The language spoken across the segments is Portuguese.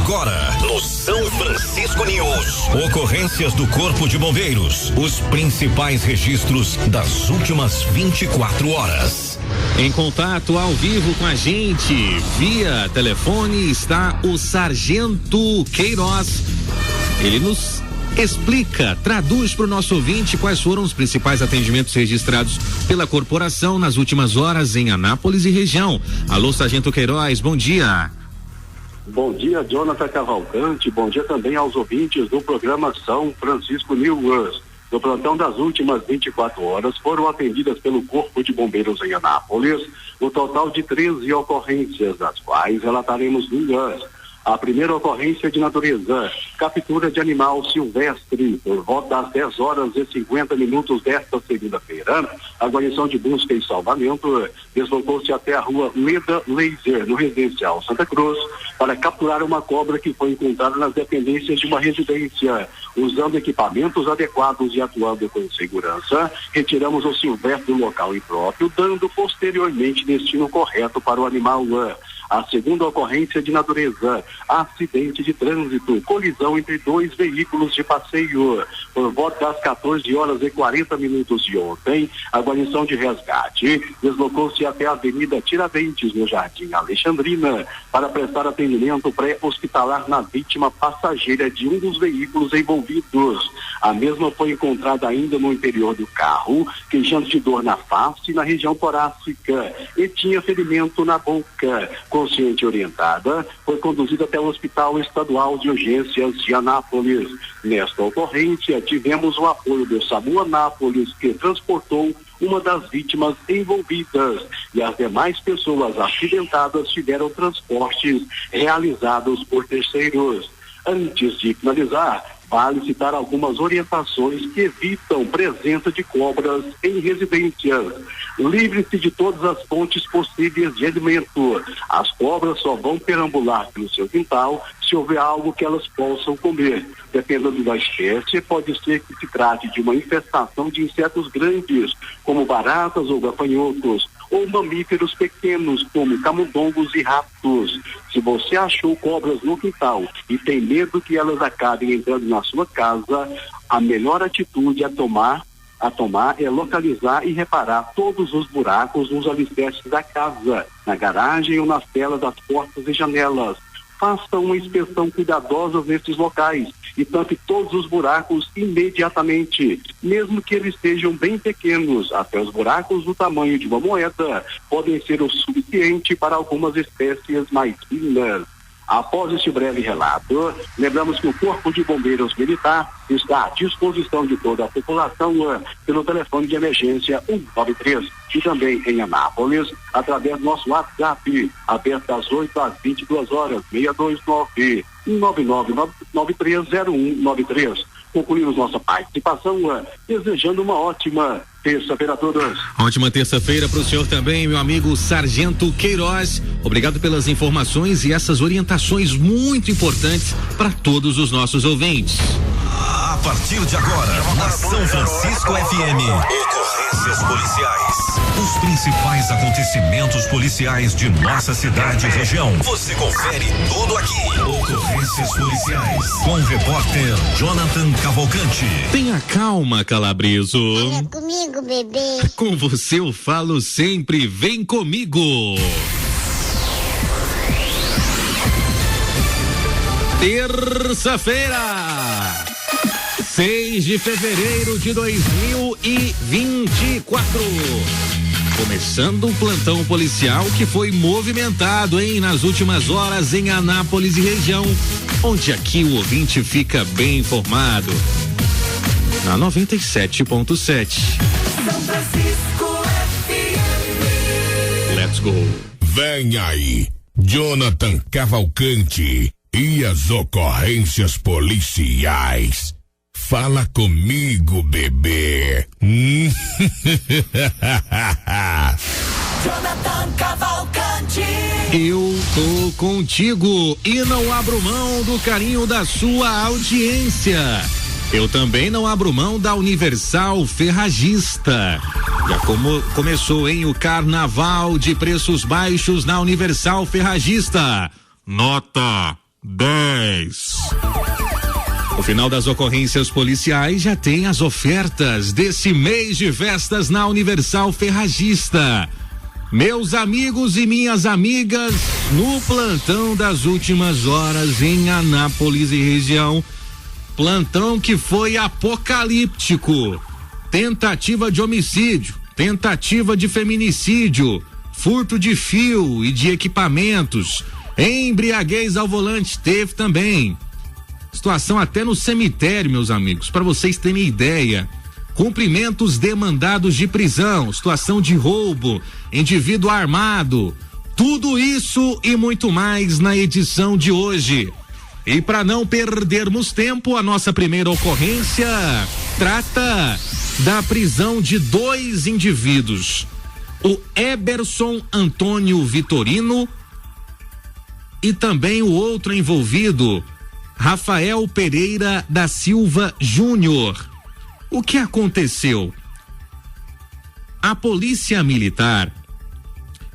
agora no São Francisco News. Ocorrências do Corpo de Bombeiros. Os principais registros das últimas 24 horas. Em contato ao vivo com a gente, via telefone, está o Sargento Queiroz. Ele nos explica, traduz para o nosso ouvinte quais foram os principais atendimentos registrados pela corporação nas últimas horas em Anápolis e região. Alô, Sargento Queiroz, bom dia. Bom dia, Jonathan Cavalcante. Bom dia também aos ouvintes do programa São Francisco News. No plantão das últimas 24 horas foram atendidas pelo Corpo de Bombeiros em Anápolis um total de 13 ocorrências, das quais relataremos duas. A primeira ocorrência de natureza, captura de animal silvestre, por volta das 10h50 desta segunda-feira. A guarnição de busca e salvamento deslocou-se até a rua Leda Laser, no residencial Santa Cruz, para capturar uma cobra que foi encontrada nas dependências de uma residência. Usando equipamentos adequados e atuando com segurança, retiramos o silvestre do local impróprio, dando posteriormente destino correto para o animal. A segunda ocorrência de natureza, acidente de trânsito, colisão entre dois veículos de passeio. Por volta das 14h40 de ontem, a guarnição de resgate deslocou-se até a Avenida Tiradentes, no Jardim Alexandrina, para prestar atendimento pré-hospitalar na vítima passageira de um dos veículos envolvidos. A mesma foi encontrada ainda no interior do carro, queixando de dor na face e na região torácica, e tinha ferimento na boca. Consciente e orientada, foi conduzida até o Hospital Estadual de Urgências de Anápolis. Nesta ocorrência, tivemos o apoio do SAMU Anápolis, que transportou uma das vítimas envolvidas, e as demais pessoas acidentadas tiveram transportes realizados por terceiros. Antes de finalizar, vale citar algumas orientações que evitam presença de cobras em residências. Livre-se de todas as fontes possíveis de alimento. As cobras só vão perambular pelo seu quintal se houver algo que elas possam comer. Dependendo da espécie, pode ser que se trate de uma infestação de insetos grandes, como baratas ou gafanhotos, ou mamíferos pequenos, como camundongos e ratos. Se você achou cobras no quintal e tem medo que elas acabem entrando na sua casa, a melhor atitude a tomar é localizar e reparar todos os buracos nos alicerces da casa, na garagem ou nas telas das portas e janelas. Faça uma inspeção cuidadosa nesses locais e tampe todos os buracos imediatamente, mesmo que eles sejam bem pequenos. Até os buracos do tamanho de uma moeda podem ser o suficiente para algumas espécies mais finas. Após este breve relato, lembramos que o Corpo de Bombeiros Militar está à disposição de toda a população pelo telefone de emergência 193 e também em Anápolis, através do nosso WhatsApp, aberto das 8 às 22 horas, 629 99930193. Concluímos nossa participação desejando uma ótima terça-feira a todos. Ótima terça-feira para o senhor também, meu amigo Sargento Queiroz. Obrigado pelas informações e essas orientações muito importantes para todos os nossos ouvintes. A partir de agora, na São Francisco FM, ocorrências policiais. Os principais acontecimentos policiais de nossa cidade e região. Você confere tudo aqui. Ocorrências policiais. Com o repórter Jonathan Cavalcante. Tenha calma, Calabreso. Fala comigo, bebê. Com você eu falo sempre. Vem comigo. Terça-feira, 6 de fevereiro de 2024. Começando um plantão policial que foi movimentado, hein, nas últimas horas em Anápolis e região, onde aqui o ouvinte fica bem informado. Na 97.7. São Francisco FM. Let's go. Vem aí, Jonathan Cavalcante e as ocorrências policiais. Fala comigo, bebê. Jonathan Cavalcante. Eu tô contigo e não abro mão do carinho da sua audiência. Eu também não abro mão da Universal Ferragista. Já começou, hein, o carnaval de preços baixos na Universal Ferragista. Nota 10. Final das ocorrências policiais já tem as ofertas desse mês de festas na Universal Ferragista. Meus amigos e minhas amigas, no plantão das últimas horas em Anápolis e região, plantão que foi apocalíptico. Tentativa de homicídio, tentativa de feminicídio, furto de fio e de equipamentos, embriaguez ao volante teve também. Situação até no cemitério, meus amigos, para vocês terem ideia. Cumprimentos de mandados de prisão, situação de roubo, indivíduo armado, tudo isso e muito mais na edição de hoje. E para não perdermos tempo, a nossa primeira ocorrência trata da prisão de 2 indivíduos. O Eberson Antônio Vitorino e também o outro envolvido, Rafael Pereira da Silva Júnior. O que aconteceu? A Polícia Militar,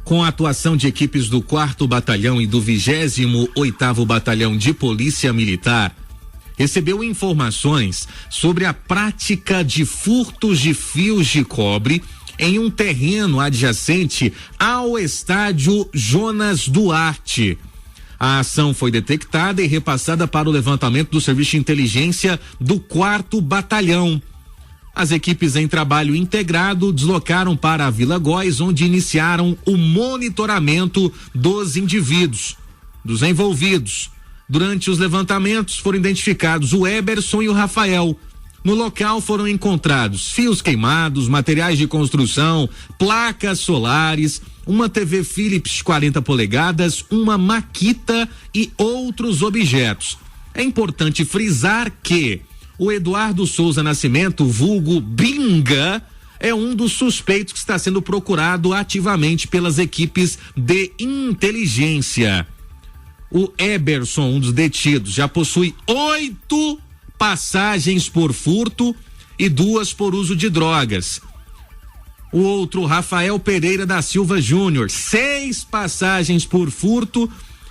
com a atuação de equipes do 4º Batalhão e do 28º Batalhão de Polícia Militar, recebeu informações sobre a prática de furtos de fios de cobre em um terreno adjacente ao estádio Jonas Duarte. A ação foi detectada e repassada para o levantamento do Serviço de Inteligência do 4º Batalhão. As equipes em trabalho integrado deslocaram para a Vila Góis, onde iniciaram o monitoramento dos indivíduos, dos envolvidos. Durante os levantamentos foram identificados o Eberson e o Rafael. No local foram encontrados fios queimados, materiais de construção, placas solares, uma TV Philips 40 polegadas, uma Makita e outros objetos. É importante frisar que o Eduardo Souza Nascimento, vulgo Binga, é um dos suspeitos que está sendo procurado ativamente pelas equipes de inteligência. O Eberson, um dos detidos, já possui 8 passagens por furto e 2 por uso de drogas. O outro, Rafael Pereira da Silva Júnior, 6 passagens por furto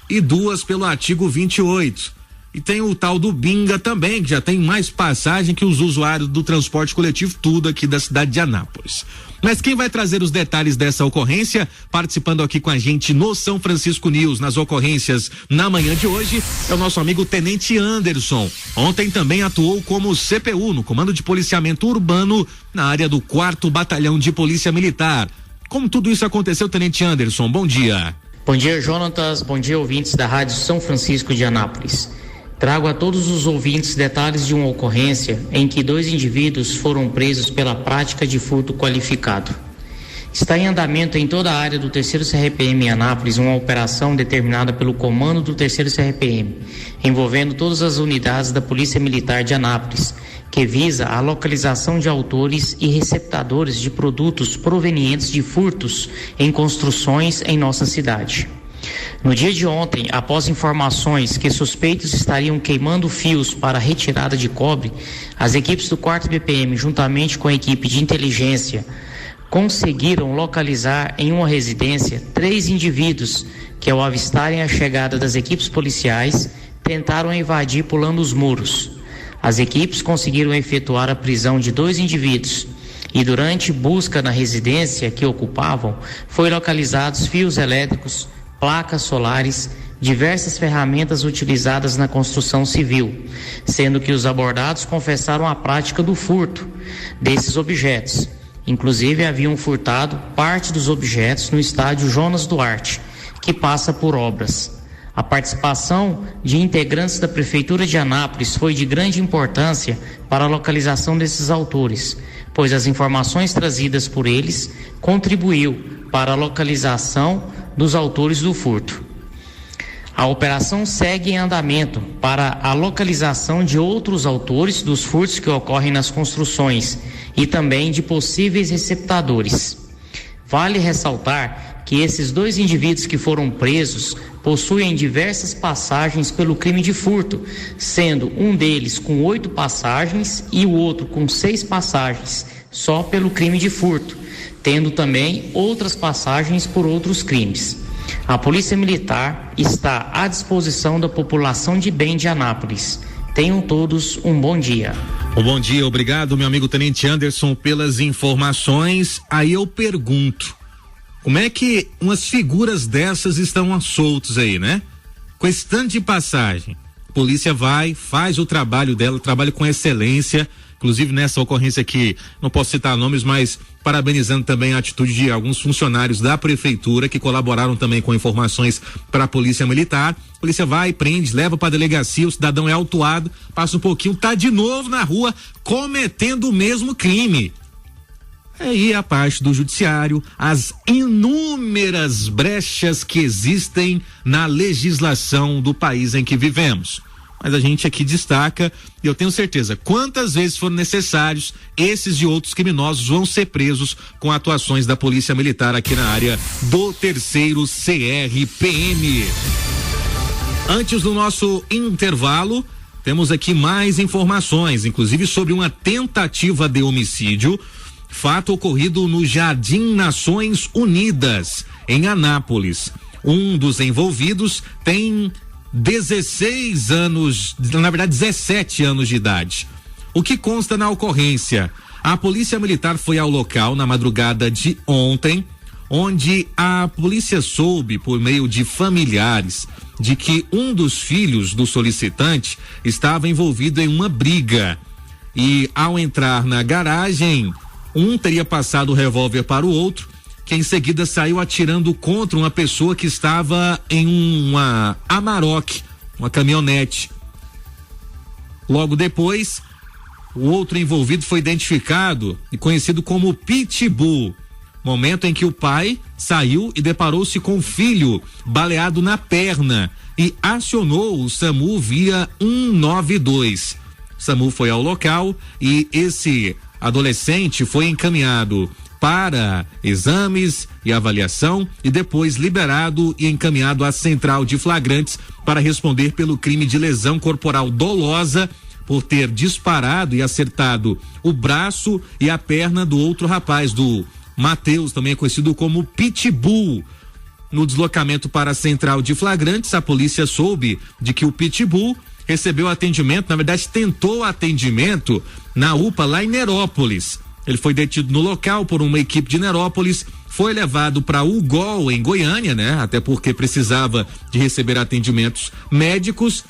e 2 pelo artigo 28. E tem o tal do Binga também, que já tem mais passagem que os usuários do transporte coletivo, tudo aqui da cidade de Anápolis. Mas quem vai trazer os detalhes dessa ocorrência, participando aqui com a gente no São Francisco News, nas ocorrências na manhã de hoje, é o nosso amigo Tenente Anderson. Ontem também atuou como CPU, no Comando de Policiamento Urbano, na área do 4º Batalhão de Polícia Militar. Como tudo isso aconteceu, Tenente Anderson? Bom dia. Bom dia, Jonatas. Bom dia, ouvintes da Rádio São Francisco de Anápolis. Trago a todos os ouvintes detalhes de uma ocorrência em que 2 indivíduos foram presos pela prática de furto qualificado. Está em andamento em toda a área do 3º CRPM em Anápolis uma operação determinada pelo comando do 3º CRPM, envolvendo todas as unidades da Polícia Militar de Anápolis, que visa a localização de autores e receptadores de produtos provenientes de furtos em construções em nossa cidade. No dia de ontem, após informações que suspeitos estariam queimando fios para retirada de cobre, as equipes do 4º BPM, juntamente com a equipe de inteligência, conseguiram localizar em uma residência 3 indivíduos que, ao avistarem a chegada das equipes policiais, tentaram invadir pulando os muros. As equipes conseguiram efetuar a prisão de 2 indivíduos e, durante busca na residência que ocupavam, foi localizados fios elétricos, placas solares, diversas ferramentas utilizadas na construção civil, sendo que os abordados confessaram a prática do furto desses objetos. Inclusive, haviam furtado parte dos objetos no estádio Jonas Duarte, que passa por obras. A participação de integrantes da Prefeitura de Anápolis foi de grande importância para a localização desses autores, pois as informações trazidas por eles contribuiu para a localização dos autores do furto. A operação segue em andamento para a localização de outros autores dos furtos que ocorrem nas construções e também de possíveis receptadores. Vale ressaltar que esses 2 indivíduos que foram presos possuem diversas passagens pelo crime de furto, sendo um deles com 8 passagens e o outro com 6 passagens, só pelo crime de furto, tendo também outras passagens por outros crimes. A Polícia Militar está à disposição da população de bem de Anápolis. Tenham todos um bom dia. Um bom dia, obrigado, meu amigo Tenente Anderson, pelas informações. Aí eu pergunto, como é que umas figuras dessas estão soltas aí, né? Com esse tanto de passagem, a polícia vai, faz o trabalho dela, trabalha com excelência, inclusive nessa ocorrência aqui, não posso citar nomes, mas parabenizando também a atitude de alguns funcionários da prefeitura que colaboraram também com informações para a polícia militar. A polícia vai, prende, leva para a delegacia, o cidadão é autuado, passa um pouquinho, tá de novo na rua cometendo o mesmo crime. Aí a parte do judiciário, as inúmeras brechas que existem na legislação do país em que vivemos. Mas a gente aqui destaca, e eu tenho certeza, quantas vezes forem necessários, esses e outros criminosos vão ser presos com atuações da Polícia Militar aqui na área do 3º CRPM. Antes do nosso intervalo, temos aqui mais informações, inclusive sobre uma tentativa de homicídio, fato ocorrido no Jardim Nações Unidas, em Anápolis. Um dos envolvidos tem 16 anos, na verdade 17 anos de idade. O que consta na ocorrência? A Polícia Militar foi ao local na madrugada de ontem, onde a polícia soube, por meio de familiares, de que um dos filhos do solicitante estava envolvido em uma briga. E ao entrar na garagem, um teria passado o revólver para o outro, que em seguida saiu atirando contra uma pessoa que estava em uma Amarok, uma caminhonete. Logo depois, o outro envolvido foi identificado e conhecido como Pitbull. Momento em que o pai saiu e deparou-se com o filho baleado na perna e acionou o SAMU via 192. O SAMU foi ao local e esse adolescente foi encaminhado para exames e avaliação e depois liberado e encaminhado à central de flagrantes para responder pelo crime de lesão corporal dolosa por ter disparado e acertado o braço e a perna do outro rapaz, do Matheus, também conhecido como Pitbull. No deslocamento para a central de flagrantes, a polícia soube de que o Pitbull recebeu atendimento, na verdade tentou atendimento na UPA lá em Nerópolis. Ele foi detido no local por uma equipe de Nerópolis, foi levado para UGOL em Goiânia, né? Até porque precisava de receber atendimentos médicos.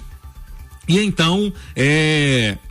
E então,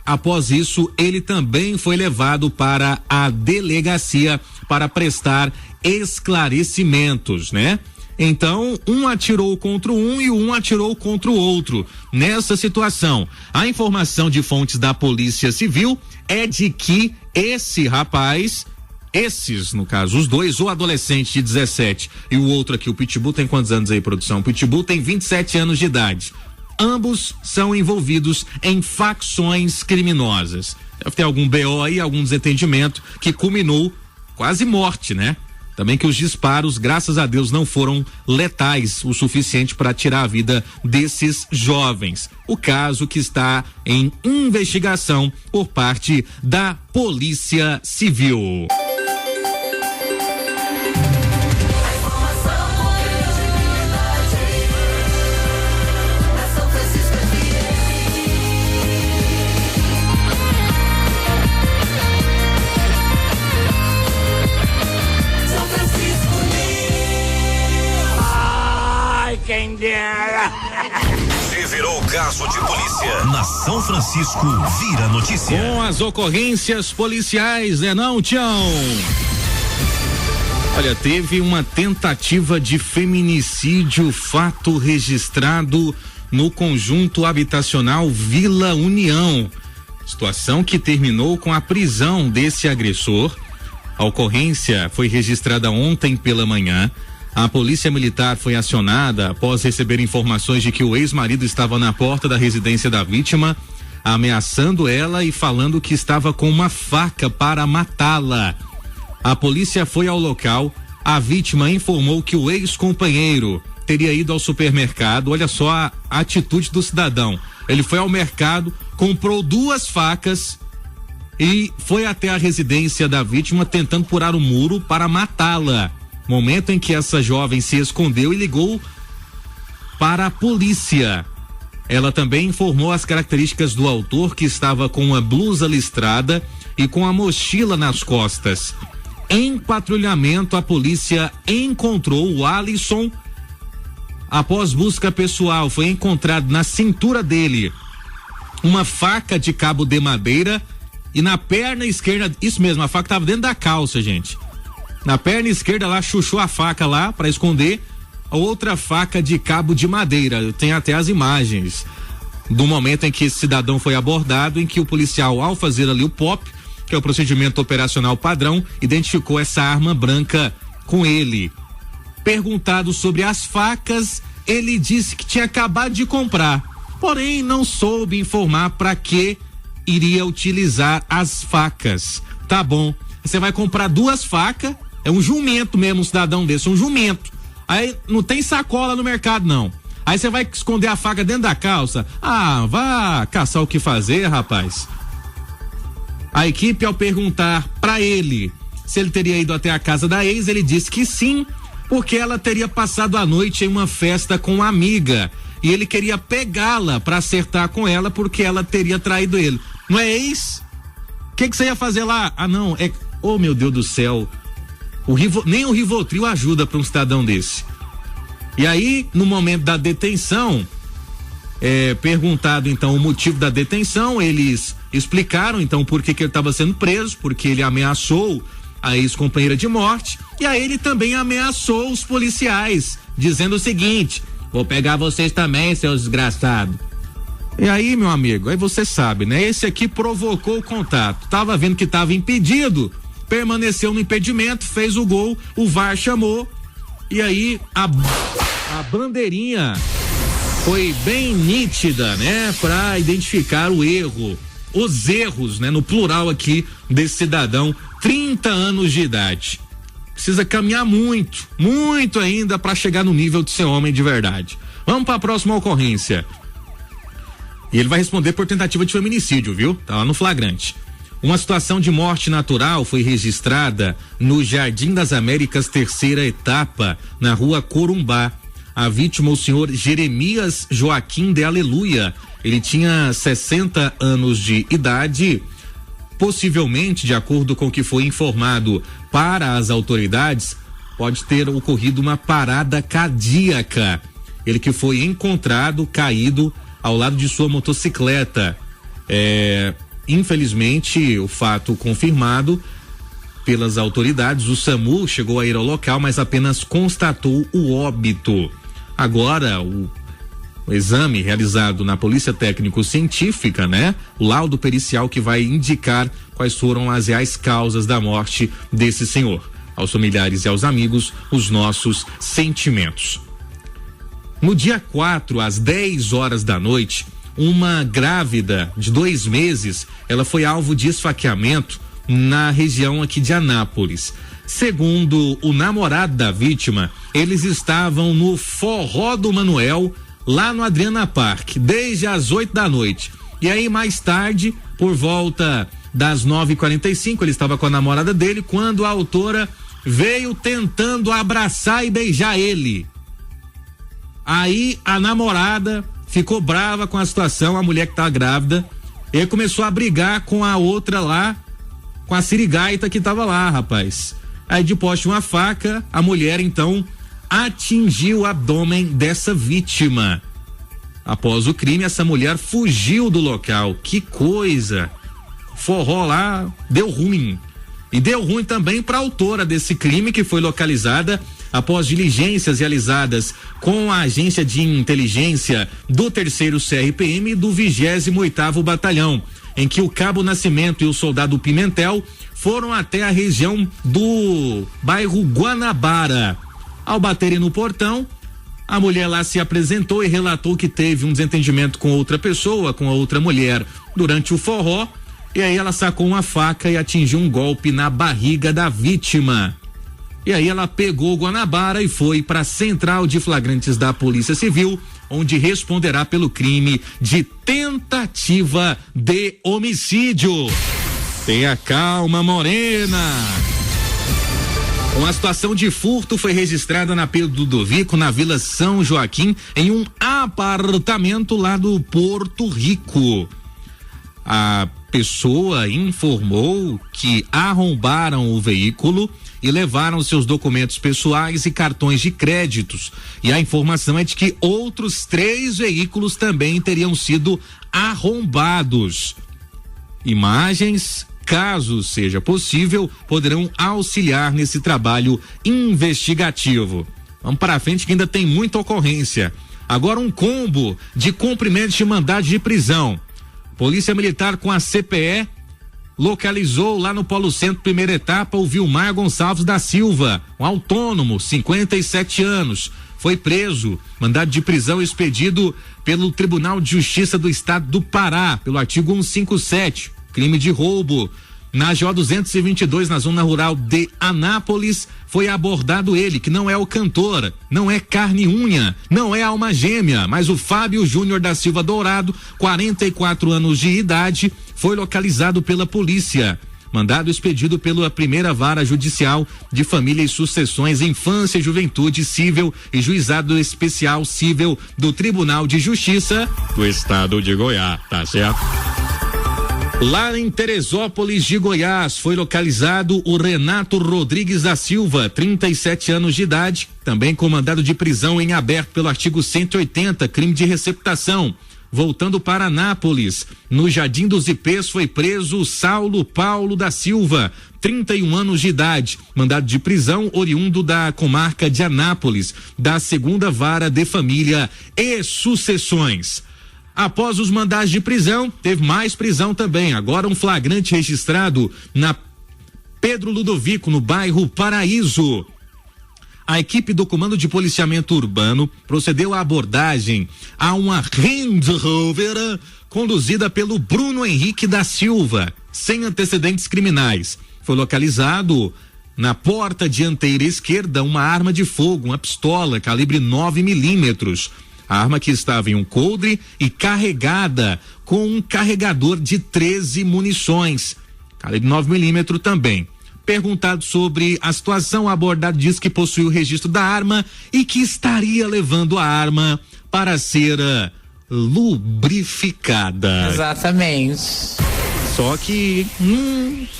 após isso, ele também foi levado para a delegacia para prestar esclarecimentos, né? Então, um atirou contra um e um atirou contra o outro. Nessa situação, a informação de fontes da Polícia Civil é de que esse rapaz, esses, no caso, os dois, o adolescente de 17 e o outro aqui, o Pitbull, tem quantos anos aí, produção? O Pitbull tem 27 anos de idade. Ambos são envolvidos em facções criminosas. Deve ter algum BO aí, algum desentendimento que culminou quase morte, né? Também que os disparos, graças a Deus, não foram letais o suficiente para tirar a vida desses jovens. O caso que está em investigação por parte da Polícia Civil. Quem dera. Se virou caso de polícia, na São Francisco vira notícia. Com as ocorrências policiais, né não, Tião? Olha, teve uma tentativa de feminicídio, fato registrado no conjunto habitacional Vila União. Situação que terminou com a prisão desse agressor. A ocorrência foi registrada ontem pela manhã. A polícia militar foi acionada após receber informações de que o ex-marido estava na porta da residência da vítima, ameaçando ela e falando que estava com uma faca para matá-la. A polícia foi ao local, a vítima informou que o ex-companheiro teria ido ao supermercado. Olha só a atitude do cidadão. Ele foi ao mercado, comprou 2 facas e foi até a residência da vítima tentando furar o muro para matá-la. Momento em que essa jovem se escondeu e ligou para a polícia. Ela também informou as características do autor, que estava com uma blusa listrada e com a mochila nas costas. Em patrulhamento, a polícia encontrou o Alisson. Após busca pessoal, foi encontrado na cintura dele uma faca de cabo de madeira e na perna esquerda, isso mesmo, a faca estava dentro da calça, gente. Na perna esquerda lá, chuchou a faca lá para esconder a outra faca de cabo de madeira. Tem até as imagens do momento em que esse cidadão foi abordado, em que o policial, ao fazer ali o POP, que é o procedimento operacional padrão, identificou essa arma branca com ele. Perguntado sobre as facas, ele disse que tinha acabado de comprar, porém não soube informar para que iria utilizar as facas. Tá bom, você vai comprar 2 facas, é um jumento mesmo, um cidadão desse, um jumento. Aí não tem sacola no mercado, não. Aí você vai esconder a faca dentro da calça? Ah, vá caçar o que fazer, rapaz. A equipe, ao perguntar para ele se ele teria ido até a casa da ex, ele disse que sim, porque ela teria passado a noite em uma festa com uma amiga e ele queria pegá-la para acertar com ela porque ela teria traído ele. Não é ex? O que você ia fazer lá? Ah, não, oh meu Deus do céu, nem o Rivotril ajuda para um cidadão desse. E aí, no momento da detenção, perguntado então o motivo da detenção, eles explicaram então por que ele estava sendo preso, porque ele ameaçou a ex-companheira de morte, e aí ele também ameaçou os policiais, dizendo o seguinte: vou pegar vocês também, seus desgraçados. E aí, meu amigo, aí você sabe, né? Esse aqui provocou o contato, tava vendo que tava impedido, permaneceu no impedimento, fez o gol, o VAR chamou, e aí a bandeirinha foi bem nítida, né? Pra identificar o erro, os erros, né? No plural aqui, desse cidadão, 30 anos de idade. Precisa caminhar muito, muito ainda para chegar no nível de ser homem de verdade. Vamos para a próxima ocorrência. E ele vai responder por tentativa de feminicídio, viu? Tá lá no flagrante. Uma situação de morte natural foi registrada no Jardim das Américas, 3ª etapa, na rua Corumbá. A vítima, o senhor Jeremias Joaquim de Aleluia. Ele tinha 60 anos de idade. Possivelmente, de acordo com o que foi informado para as autoridades, pode ter ocorrido uma parada cardíaca. Ele que foi encontrado caído ao lado de sua motocicleta. Infelizmente, o fato confirmado pelas autoridades, o SAMU chegou a ir ao local, mas apenas constatou o óbito. Agora, o exame realizado na Polícia Técnico-Científica, né? O laudo pericial que vai indicar quais foram as reais causas da morte desse senhor. Aos familiares e aos amigos, os nossos sentimentos. No dia 4, às 10 horas da noite, uma grávida de 2 meses, ela foi alvo de esfaqueamento na região aqui de Anápolis. Segundo o namorado da vítima, eles estavam no Forró do Manuel, lá no Adriana Park, desde as 8 da noite. E aí, mais tarde, por volta das 9h45, ele estava com a namorada dele, quando a autora veio tentando abraçar e beijar ele. Aí a namorada ficou brava com a situação, a mulher que tá grávida, e começou a brigar com a outra lá, com a sirigaita que tava lá, rapaz. Aí de poste uma faca, a mulher então atingiu o abdômen dessa vítima. Após o crime, essa mulher fugiu do local. Que coisa! Forró lá deu ruim. E deu ruim também para a autora desse crime, que foi localizada após diligências realizadas com a agência de inteligência do 3º CRPM e do 28º Batalhão, em que o Cabo Nascimento e o soldado Pimentel foram até a região do bairro Guanabara. Ao baterem no portão, a mulher lá se apresentou e relatou que teve um desentendimento com outra pessoa, com a outra mulher, durante o forró, e aí ela sacou uma faca e atingiu um golpe na barriga da vítima. E aí ela pegou o Guanabara e foi para a central de flagrantes da Polícia Civil, onde responderá pelo crime de tentativa de homicídio. Tenha calma, morena. Uma situação de furto foi registrada na Pedro Ludovico, na Vila São Joaquim, em um apartamento lá do Porto Rico. A pessoa informou que arrombaram o veículo e levaram seus documentos pessoais e cartões de créditos. E a informação é de que outros 3 veículos também teriam sido arrombados. Imagens, caso seja possível, poderão auxiliar nesse trabalho investigativo. Vamos para frente que ainda tem muita ocorrência. Agora um combo de cumprimentos de mandado de prisão. Polícia Militar com a CPE localizou lá no Polo Centro, primeira etapa, o Vilmar Gonçalves da Silva, um autônomo, 57 anos. Foi preso, mandado de prisão expedido pelo Tribunal de Justiça do Estado do Pará, pelo artigo 157, crime de roubo. Na GO 222, na zona rural de Anápolis, foi abordado ele, que não é o cantor, não é carne e unha, não é alma gêmea, mas o Fábio Júnior da Silva Dourado, 44 anos de idade, foi localizado pela polícia. Mandado expedido pela primeira vara judicial de família e sucessões, infância e juventude civil e juizado especial civil do Tribunal de Justiça do Estado de Goiás, tá certo? Lá em Teresópolis de Goiás foi localizado o Renato Rodrigues da Silva, 37 anos de idade, também com mandado de prisão em aberto pelo artigo 180, crime de receptação. Voltando para Anápolis, no Jardim dos Ipês foi preso Saulo Paulo da Silva, 31 anos de idade, mandado de prisão oriundo da comarca de Anápolis, da segunda vara de família e sucessões. Após os mandados de prisão, teve mais prisão também. Agora um flagrante registrado na Pedro Ludovico, no bairro Paraíso. A equipe do Comando de Policiamento Urbano procedeu à abordagem a uma Range Rover conduzida pelo Bruno Henrique da Silva, sem antecedentes criminais. Foi localizado na porta dianteira esquerda uma arma de fogo, uma pistola calibre 9mm. A arma que estava em um coldre e carregada com um carregador de 13 munições, calibre 9mm também. Perguntado sobre a situação, o abordado diz que possui o registro da arma e que estaria levando a arma para ser lubrificada. Exatamente. Só que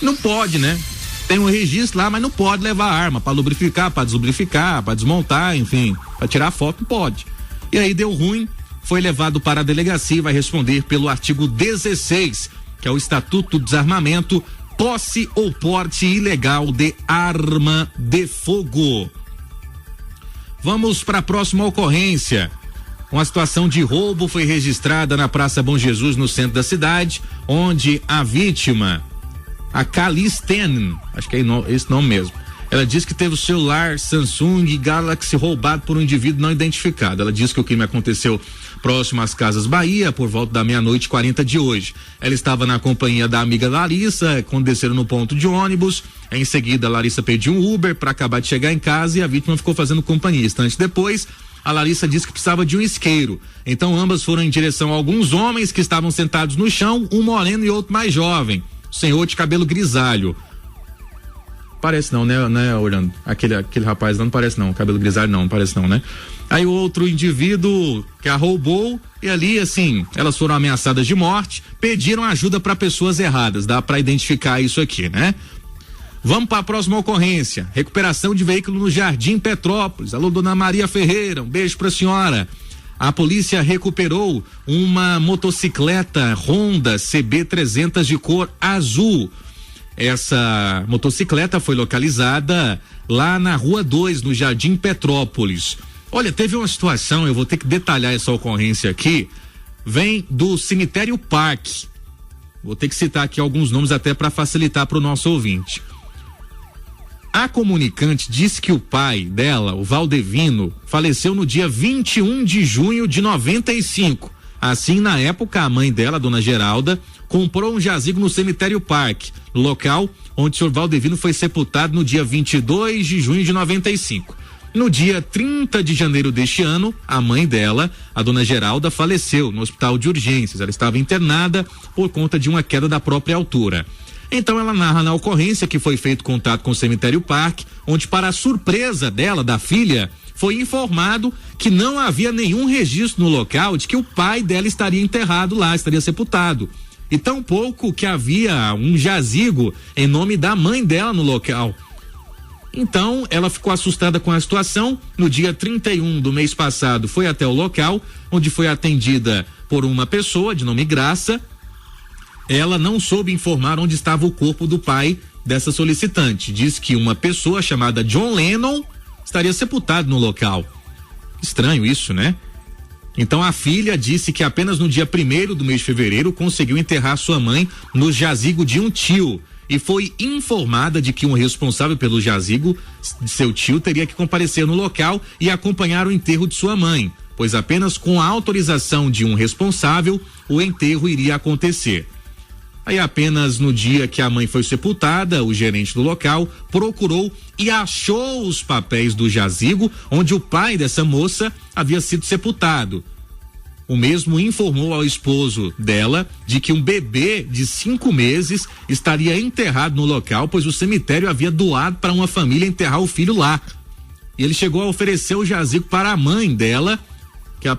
não pode, né? Tem um registro lá, mas não pode levar a arma para lubrificar, para deslubrificar, para desmontar, enfim, para tirar foto não pode. E aí deu ruim, foi levado para a delegacia e vai responder pelo artigo 16, que é o Estatuto do Desarmamento, posse ou porte ilegal de arma de fogo. Vamos para a próxima ocorrência. Uma situação de roubo foi registrada na Praça Bom Jesus, no centro da cidade, onde a vítima, a Calisten, acho que é esse nome mesmo, ela diz que teve o celular Samsung Galaxy roubado por um indivíduo não identificado. Ela diz que o crime aconteceu próximo às Casas Bahia, por volta da 00:40 de hoje. Ela estava na companhia da amiga Larissa, quando desceram no ponto de ônibus. Em seguida, a Larissa pediu um Uber para acabar de chegar em casa e a vítima ficou fazendo companhia. Instantes depois, a Larissa disse que precisava de um isqueiro. Então, ambas foram em direção a alguns homens que estavam sentados no chão, um moreno e outro mais jovem, senhor de cabelo grisalho. Parece não, né, Orlando? Aquele rapaz não parece não, cabelo grisalho não parece não, né? Aí o outro indivíduo que a roubou e ali, assim, elas foram ameaçadas de morte, pediram ajuda para pessoas erradas, dá para identificar isso aqui, né? Vamos para a próxima ocorrência, recuperação de veículo no Jardim Petrópolis. Alô, dona Maria Ferreira, um beijo pra senhora. A polícia recuperou uma motocicleta Honda CB300 de cor azul. Essa motocicleta foi localizada lá na Rua 2, no Jardim Petrópolis. Olha, teve uma situação, eu vou ter que detalhar essa ocorrência aqui, vem do Cemitério Parque. Vou ter que citar aqui alguns nomes até para facilitar para o nosso ouvinte. A comunicante disse que o pai dela, o Valdevino, faleceu no dia 21 de junho de 95. Assim, na época, a mãe dela, a dona Geralda, comprou um jazigo no Cemitério Parque, no local onde o senhor Valdevino foi sepultado no dia 22 de junho de 95. No dia 30 de janeiro deste ano, a mãe dela, a dona Geralda, faleceu no hospital de urgências. Ela estava internada por conta de uma queda da própria altura. Então ela narra na ocorrência que foi feito contato com o cemitério Parque, onde, para a surpresa dela, da filha, foi informado que não havia nenhum registro no local de que o pai dela estaria enterrado lá, estaria sepultado. E tampouco que havia um jazigo em nome da mãe dela no local. Então, ela ficou assustada com a situação. No dia 31 do mês passado, foi até o local, onde foi atendida por uma pessoa de nome Graça. Ela não soube informar onde estava o corpo do pai dessa solicitante. Diz que uma pessoa chamada John Lennon estaria sepultado no local. Estranho isso, né? Então a filha disse que apenas no dia 1º do mês de fevereiro conseguiu enterrar sua mãe no jazigo de um tio e foi informada de que um responsável pelo jazigo de seu tio teria que comparecer no local e acompanhar o enterro de sua mãe, pois apenas com a autorização de um responsável o enterro iria acontecer. Aí apenas no dia que a mãe foi sepultada, o gerente do local procurou e achou os papéis do jazigo onde o pai dessa moça havia sido sepultado. O mesmo informou ao esposo dela de que um bebê de 5 meses estaria enterrado no local, pois o cemitério havia doado para uma família enterrar o filho lá. E ele chegou a oferecer o jazigo para a mãe dela,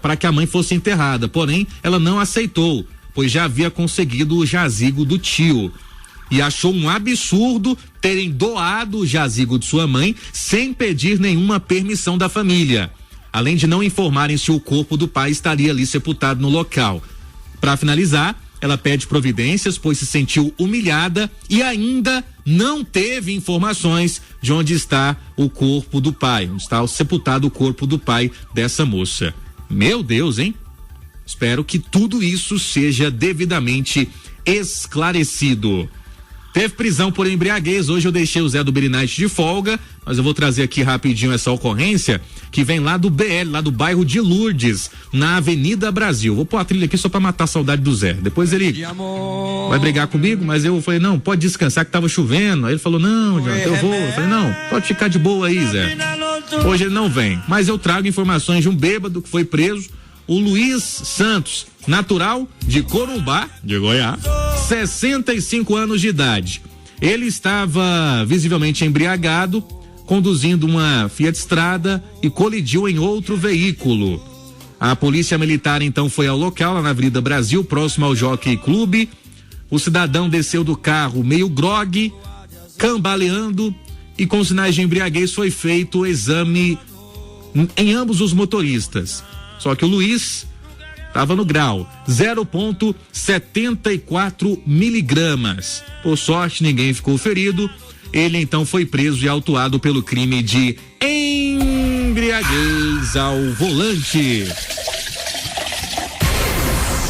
para que a mãe fosse enterrada, porém ela não aceitou, pois já havia conseguido o jazigo do tio. E achou um absurdo terem doado o jazigo de sua mãe sem pedir nenhuma permissão da família, além de não informarem se o corpo do pai estaria ali sepultado no local. Para finalizar, ela pede providências, pois se sentiu humilhada e ainda não teve informações de onde está o corpo do pai, onde está sepultado o corpo do pai dessa moça. Meu Deus, hein? Espero que tudo isso seja devidamente esclarecido. Teve prisão por embriaguez. Hoje eu deixei o Zé do Birinite de folga, mas eu vou trazer aqui rapidinho essa ocorrência que vem lá do BL, lá do bairro de Lourdes, na Avenida Brasil. Vou pôr a trilha aqui só pra matar a saudade do Zé. Depois ele vai brigar comigo, mas eu falei, não, pode descansar que tava chovendo. Aí ele falou, não, Jonathan, eu vou. Eu falei, não, pode ficar de boa aí, Zé. Hoje ele não vem, mas eu trago informações de um bêbado que foi preso, o Luiz Santos, natural de Corumbá, de Goiás, 65 anos de idade. Ele estava visivelmente embriagado, conduzindo uma Fiat Strada e colidiu em outro veículo. A polícia militar então foi ao local, lá na Avenida Brasil, próximo ao Jockey Clube. O cidadão desceu do carro meio grogue, cambaleando, e com sinais de embriaguez foi feito o exame em ambos os motoristas. Só que o Luiz estava no grau 0,74 miligramas. Por sorte, ninguém ficou ferido. Ele então foi preso e autuado pelo crime de embriaguez ao volante.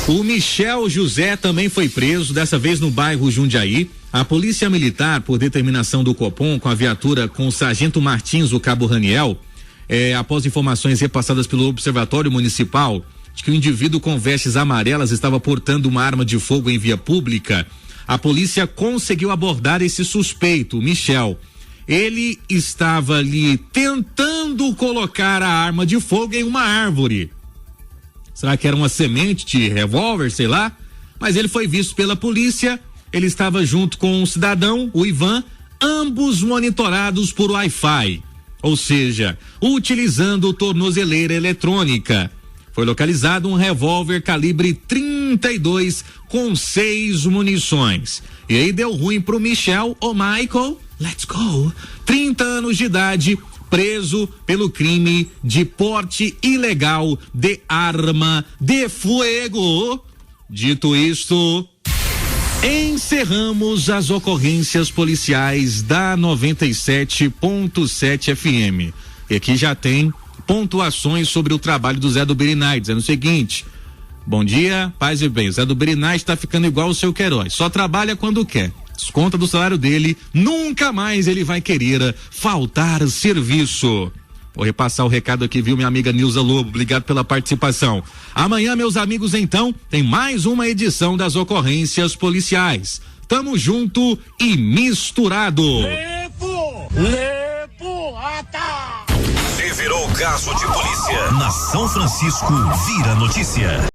O Michel José também foi preso, dessa vez no bairro Jundiaí. A polícia militar, por determinação do Copom, com a viatura com o sargento Martins, o cabo Raniel, após informações repassadas pelo Observatório Municipal de que o indivíduo com vestes amarelas estava portando uma arma de fogo em via pública, a polícia conseguiu abordar esse suspeito, Michel. Ele estava ali tentando colocar a arma de fogo em uma árvore. Será que era uma semente de revólver, sei lá? Mas ele foi visto pela polícia. Ele estava junto com um cidadão, o Ivan, ambos monitorados por Wi-Fi, ou seja, utilizando tornozeleira eletrônica. Foi localizado um revólver calibre 32 com 6 munições. E aí deu ruim pro Michel, o Michael, let's go, 30 anos de idade, preso pelo crime de porte ilegal de arma de fogo. Dito isto, encerramos as ocorrências policiais da 97.7 FM. E aqui já tem pontuações sobre o trabalho do Zé do Birinite, dizendo o seguinte: bom dia, paz e bem, o Zé do Birinite tá ficando igual o seu Queiroz, só trabalha quando quer, desconta do salário dele, nunca mais ele vai querer faltar serviço. Vou repassar o recado aqui, viu, minha amiga Nilza Lobo, obrigado pela participação. Amanhã, meus amigos, então, tem mais uma edição das ocorrências policiais. Tamo junto e misturado. Lepo, ata! Se virou caso de polícia, na São Francisco vira notícia.